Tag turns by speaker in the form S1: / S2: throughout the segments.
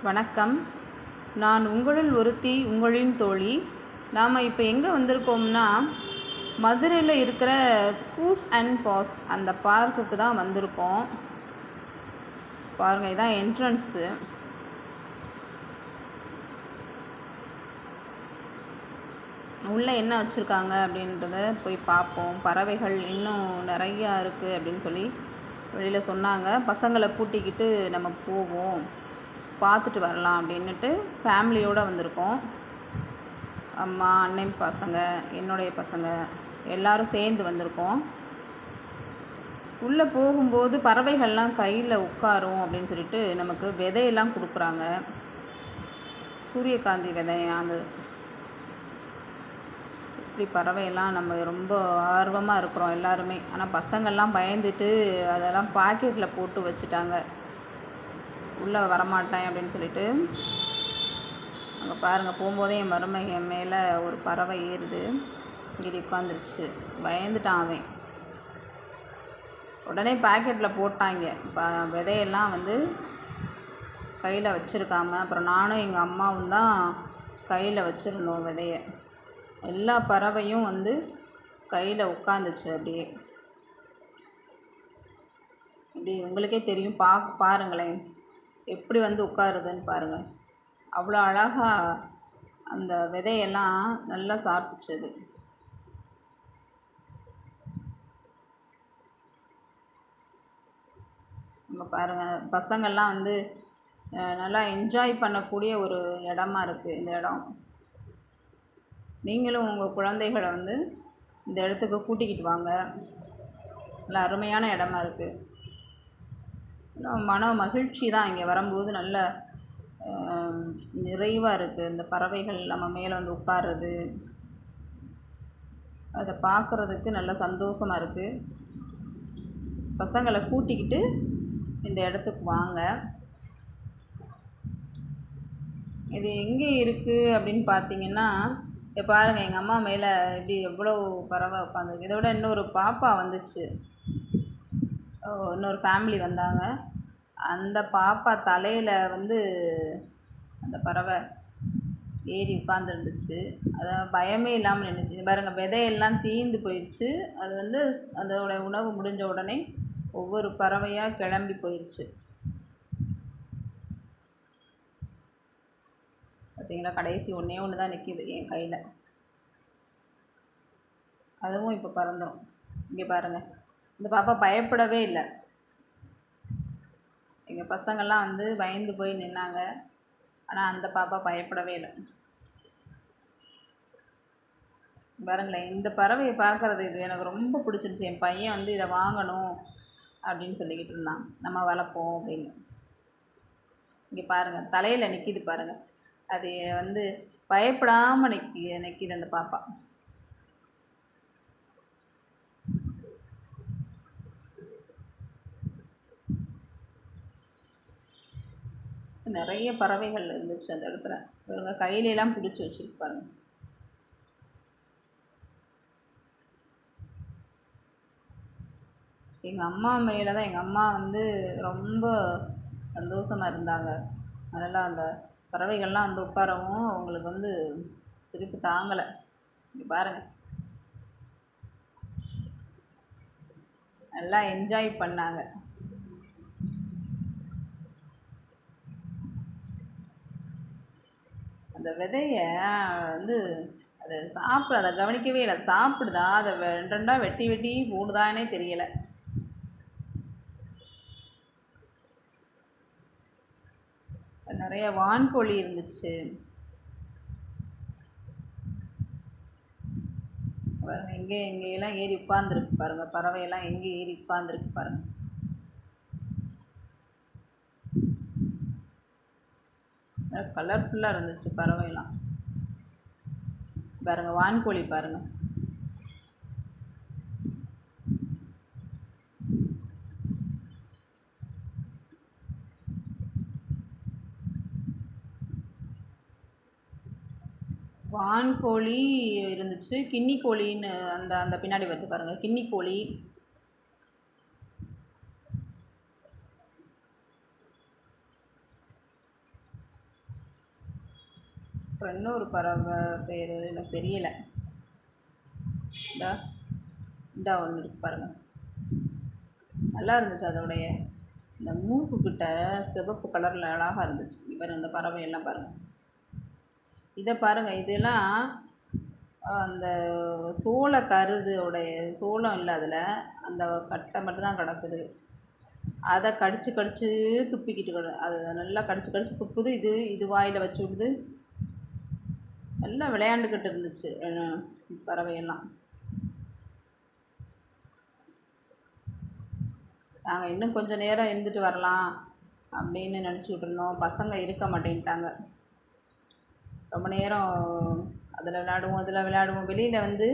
S1: வணக்கம். நான் உங்களுள் ஒருத்தி, உங்களின் தோழி. நாம் இப்போ எங்கே வந்திருக்கோம்னா, மதுரையில் இருக்கிற கூஸ் அண்ட் பாஸ் அந்த பார்க்குக்கு தான் வந்திருக்கோம். பாருங்கள், இதான் என்ட்ரன்ஸு. உள்ளே என்ன வச்சுருக்காங்க அப்படின்றத போய் பார்ப்போம். பறவைகள் இன்னும் நிறையா இருக்குது அப்படின்னு சொல்லி வெளியில் சொன்னாங்க. பசங்களை கூட்டிக்கிட்டு நம்ம போவோம், பார்த்துட்டு வரலாம் அப்படின்னுட்டு ஃபேமிலியோடு வந்திருக்கோம். அம்மா, அண்ணன் பசங்க, என்னுடைய பசங்க எல்லோரும் சேர்ந்து வந்திருக்கோம். உள்ளே போகும்போது பறவைகள்லாம் கையில் உட்காரும் அப்படின்னு சொல்லிட்டு நமக்கு விதையெல்லாம் கொடுக்குறாங்க. சூரியகாந்தி விதை. அது இப்படி பறவையெல்லாம் நம்ம ரொம்ப ஆர்வமாக இருக்கிறோம் எல்லாருமே. ஆனால் பசங்கள்லாம் பயந்துட்டு அதெல்லாம் பாக்கெட்டில் போட்டு வச்சுட்டாங்க, உள்ளே வரமாட்டேன் அப்படின்னு சொல்லிட்டு. அங்கே பாருங்கள், போகும்போதே என் மருமகன் மேலே ஒரு பறவை ஏறுது, ஏறி உட்காந்துருச்சு. பயந்துட்டான் அவன். உடனே பாக்கெட்டில் போட்டாங்க. விதையெல்லாம் கையில் வச்சுருக்காம, அப்புறம் நானும் எங்கள் அம்மாவும் தான் கையில் வச்சுருந்தோம் விதையை. எல்லா பறவையும் கையில் உட்காந்துச்சு. அப்படியே இப்படி உங்களுக்கே தெரியும், பாருங்களேன் எப்படி உட்காருதுன்னு பாருங்கள். அவ்வளோ அழகாக அந்த விதையெல்லாம் நல்லா சாப்பிட்டுச்சு. அது நம்ம பாருங்கள், பசங்கள்லாம் நல்லா என்ஜாய் பண்ணக்கூடிய ஒரு இடமா இருக்குது இந்த இடம். நீங்களும் உங்கள் குழந்தைகளை இந்த இடத்துக்கு கூட்டிக்கிட்டு வாங்க. நல்ல அருமையான இடமா இருக்குது. மன மகிழ்ச்சி தான் இங்கே வரும்போது. நல்ல நிறைவாக இருக்குது. இந்த பறவைகள் நம்ம மேலே உட்கார்றது, அதை பார்க்குறதுக்கு நல்ல சந்தோஷமாக இருக்குது. பசங்களை கூட்டிக்கிட்டு இந்த இடத்துக்கு வாங்க. இது எங்கே இருக்குது அப்படின்னு பார்த்தீங்கன்னா, இப்போ பாருங்கள், எங்கள் அம்மா மேலே எப்படி எவ்வளோ பறவை உட்காந்துருக்கு. இதை விட இன்னொரு பாப்பா வந்துச்சு, இன்னொரு ஃபேமிலி வந்தாங்க. அந்த பாப்பா தலையில் அந்த பறவை ஏறி உட்காந்துருந்துச்சு. அதை பயமே இல்லாமல் நின்றுச்சு. இது பாருங்கள், விதையெல்லாம் தீர்ந்து போயிடுச்சு. அது அதோட உணவு முடிஞ்ச உடனே ஒவ்வொரு பறவையாக கிளம்பி போயிடுச்சு. பார்த்தீங்களா, கடைசி ஒன்றே ஒன்று தான் நிற்கிது என் கையில். அதுவும் இப்போ பறந்துடும். இங்கே பாருங்கள், இந்த பாப்பா பயப்படவே இல்லை. எங்கள் பசங்கள்லாம் பயந்து போய் நின்னாங்க, ஆனால் அந்த பாப்பா பயப்படவே இல்லை. பாருங்களேன், இந்த பறவையை பார்க்குறதுக்கு எனக்கு ரொம்ப பிடிச்சிருச்சு. என் பையன் இதை வாங்கணும் அப்படின்னு சொல்லிக்கிட்டு இருந்தான், நம்ம வளர்ப்போம் அப்படின்னு. இங்கே பாருங்கள், தலையில் நிற்கிது பாருங்கள். அது பயப்படாமல் நிற்கிது அந்த பாப்பா. நிறைய பறவைகள் இருந்துச்சு அந்த இடத்துல. இவங்க கையிலெல்லாம் பிடிச்சி வச்சுருக்கு பாருங்கள். எங்கள் அம்மா மேலே தான், எங்கள் அம்மா ரொம்ப சந்தோஷமாக இருந்தாங்க. அதனால் அந்த பறவைகள்லாம் உட்காரவும் அவங்களுக்கு சிரிப்பு தாங்கலை. இங்கே பாருங்கள், நல்லா என்ஜாய் பண்ணாங்க. அந்த விதையை அதை அதை கவனிக்கவே இல்லை. சாப்பிடுதா, அதை ரெண்டாக வெட்டி வெட்டி போடுதானே தெரியலை. நிறைய வான்கோழி இருந்துச்சு பாருங்கள். எங்கேயெல்லாம் ஏறி உட்காந்துருக்கு பாருங்கள். பறவையெல்லாம் எங்கே ஏறி உட்காந்துருக்கு பாருங்கள். கலர்ஃபுல்லாக இருந்துச்சு பறவையெல்லாம். பாருங்கள், வான்கோழி பாருங்கள். வான்கோழி இருந்துச்சு, கின்னி கோழின்னு அந்த பின்னாடி வருது பாருங்கள், கின்னி கோழி. அப்புறம் இன்னொரு பறவை பேர் எனக்கு தெரியலை. இந்த ஒன்று இருக்கு பாருங்கள், நல்லா இருந்துச்சு. அதோடைய இந்த மூக்குக்கிட்ட சிவப்பு கலரில் அழகாக இருந்துச்சு. பாருங்கள் இந்த பறவையெல்லாம் பாருங்கள், இதை பாருங்கள். இதெல்லாம் அந்த சோள கருதுடைய சோளம் இல்லை, அதில் அந்த கட்டை மட்டும்தான் கிடக்குது. அதை கடிச்சு கடிச்சு துப்பிக்கிட்டு அதை நல்லா கடிச்சு கடிச்சு துப்புது. இது வாயில் வச்சு விடுது. நல்லா விளையாண்டுக்கிட்டு இருந்துச்சு பறவையெல்லாம். நாங்கள் இன்னும் கொஞ்சம் நேரம் இருந்துட்டு வரலாம் அப்படின்னு நினச்சிக்கிட்டு இருந்தோம். பசங்க இருக்க மாட்டேன்ட்டாங்க. ரொம்ப நேரம் அதில் விளையாடுவோம் இதில் விளையாடுவோம். வெளியில் வந்து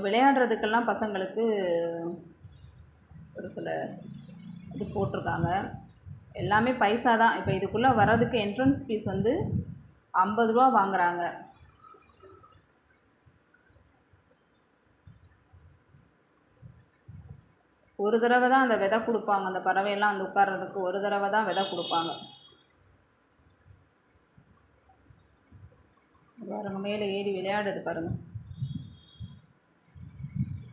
S1: விளையாடுறதுக்கெல்லாம் பசங்களுக்கு ஒரு சில இது போட்டிருக்காங்க. எல்லாமே பைசா தான். இப்போ இதுக்குள்ளே வர்றதுக்கு என்ட்ரன்ஸ் ஃபீஸ் வந்து 50 ரூபா வாங்குகிறாங்க. ஒரு தடவை தான் அந்த விதை கொடுப்பாங்க. அந்த பறவையெல்லாம் வந்து உட்கார்றதுக்கு ஒரு தடவை தான் விதை கொடுப்பாங்க. பாருங்க, மேலே ஏறி விளையாடுது பாருங்கள்.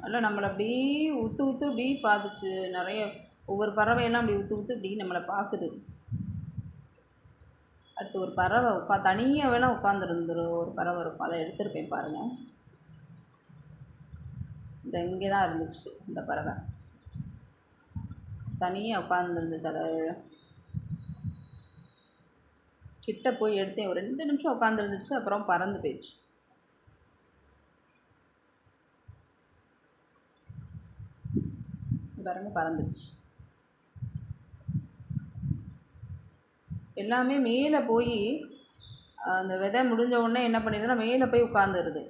S1: நல்லா நம்மளை அப்படியே உத்து உத்து இப்படி பார்த்துச்சு. நிறைய ஒவ்வொரு பறவையெல்லாம் அப்படி உத்து உத்து இப்படி நம்மளை பார்க்குது. அடுத்து ஒரு பறவை தனியாக வேணால் உட்காந்துருந்துரும். ஒரு பறவை இருக்கும், அதை எடுத்துகிட்டு போய் பாருங்கள். இங்கே தான் இருந்துச்சு இந்த பறவை, தனியாக உட்காந்துருந்துச்சு. அதை கிட்ட போய் எடுத்தேன். ஒரு 2 நிமிஷம் உட்காந்துருந்துச்சு, அப்புறம் பறந்து போயிடுச்சு. பாருங்க, பறந்துடுச்சு. எல்லாமே மேலே போய் அந்த விதை முடிஞ்ச உடனே என்ன பண்ணிடுதுன்னா மேலே போய் உட்காந்துருது.